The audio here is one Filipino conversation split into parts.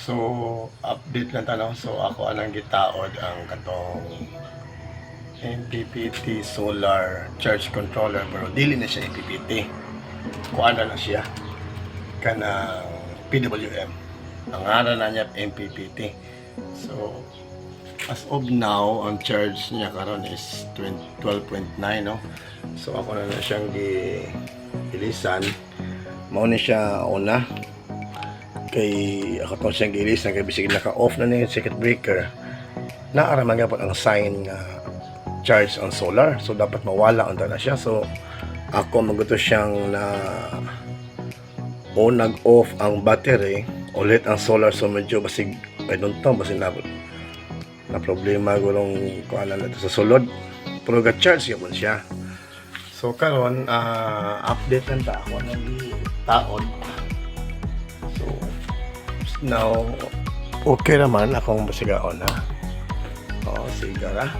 So, update lang tanong. So, ako anang gitaod ang katong MPPT solar charge controller, pero dili na siya MPPT. Kuana na siya kanang PWM. Ang ngalan na niya MPPT. So, as of now, ang charge niya karon is 12.9, no? So, ako na siyang ilisan. Mao ni siya una. Kay ako to siyang ilisan kay bisig naka-off na ni circuit breaker. Naara man gyapon ang sign nga charge on solar. So, dapat mawala unta na siya. So, ako maguto siyang na nag-off ang battery ulit ang solar. So, medyo basig I don't know basig na problema gulong kuana na sa sulod, pero ga-charge yapon siya. So karon update lang ta ako nang taon. So now okay naman akong basigaon na. Sigara.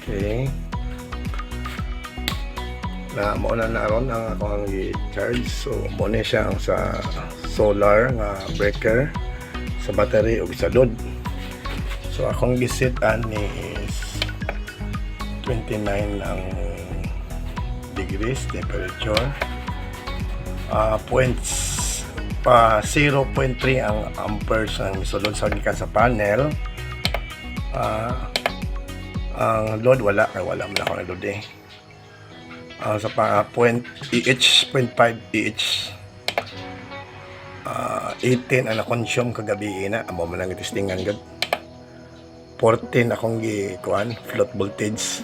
Okay. Na mo na naron ang akong i-charge. So mo na siya ang sa solar nga breaker sa battery o sa load. So akong gisit-an is 29 ang degrees temperature. Points pa 0.3 ang amperes ang misulod sa gikan sa panel. Ang load wala man ako na load eh. Sa point EH 0.5 EH 18 ang na-consume kagabi na amo man ang testingan gud. 14 akong gikuan float voltage,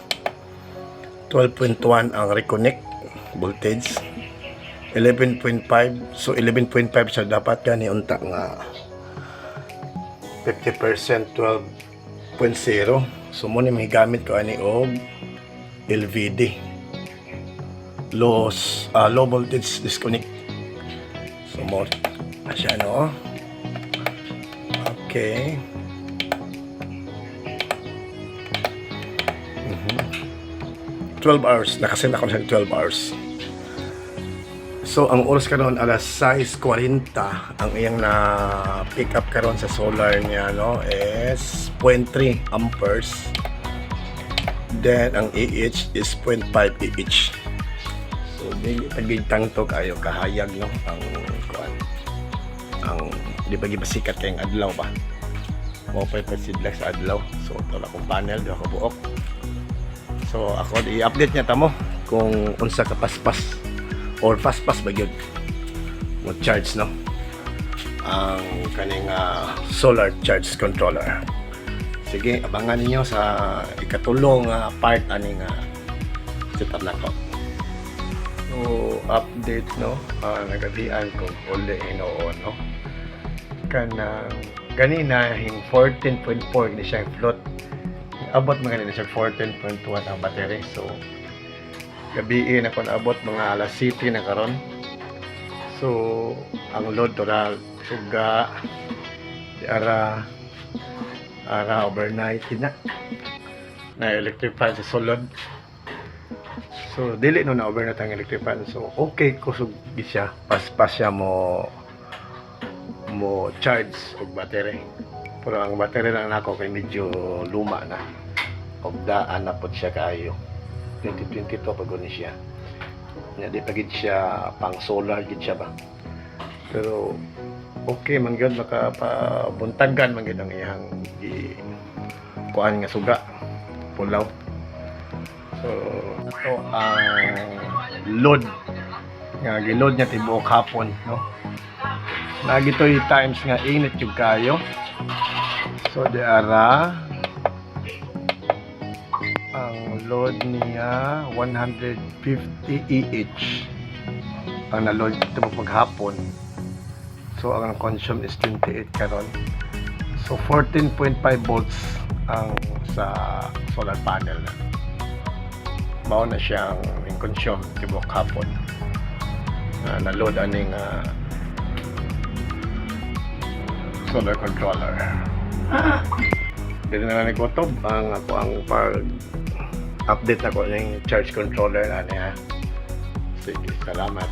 12.1 ang reconnect voltage, 11.5. so 11.5 sa dapat gani unta nga 50% 12.0. so mo ni may gamit ko ani og LVD low voltage disconnect. So mo asya no. Okay. 12 hours. Nakasend ako sa 12 hours. So, ang oras karon alas 6:40. Ang iyang na pick up karon sa solar niya, no, is 0.3 amperes. Then, ang EH is 0.5 EH. So, pagbigtang to kayo kahayag, no, ang di ba gibasikat kayong adlaw ba? Mo pa pasidlak sa adlaw. So, ito lang kong panel, di ako buok. So ako i-update niya tamo kung unsa ka paspas or fast-pass ba gyud mo charge, no, ang kaning solar charge controller. Sige, abangan niyo sa ikatulong part aning setup na to. So update, no, nagabian kung uli inoon, no, kanang ganina hing 14.4 ni siya float. Abot mga nila siya 14.1 ang battery. So gabi na ko naabot mga alas 7 na karon. So ang load total suga di ara overnight na electric fan sa sulod. So dili no na overnight ang electric fan. So okay kusog siya, pas siya mo charge og battery. Pero ang battery lang nako kay medyo luma na. Og daan na pod siya kaayo. 2022 pag ni siya. Nya di pagid siya pang solar gid siya ba. Pero okay man gyud makapabuntagan man gyud ang iyang kuan nga suga. Pulaw. So ito ang load nga giload niya tibuok hapon, no. Nagitoy times nga init yung kayo. So di ara ang load niya 150 EH ang na-load ito maghapon. So ang consume is 28 karon. So 14.5 volts ang sa solar panel na. Mao na siyang consume tibok hapon. Na-load aning solar controller. Dito na lang nagkutob ang ako ang pag-update ako ng charge controller na niya. Sige, salamat.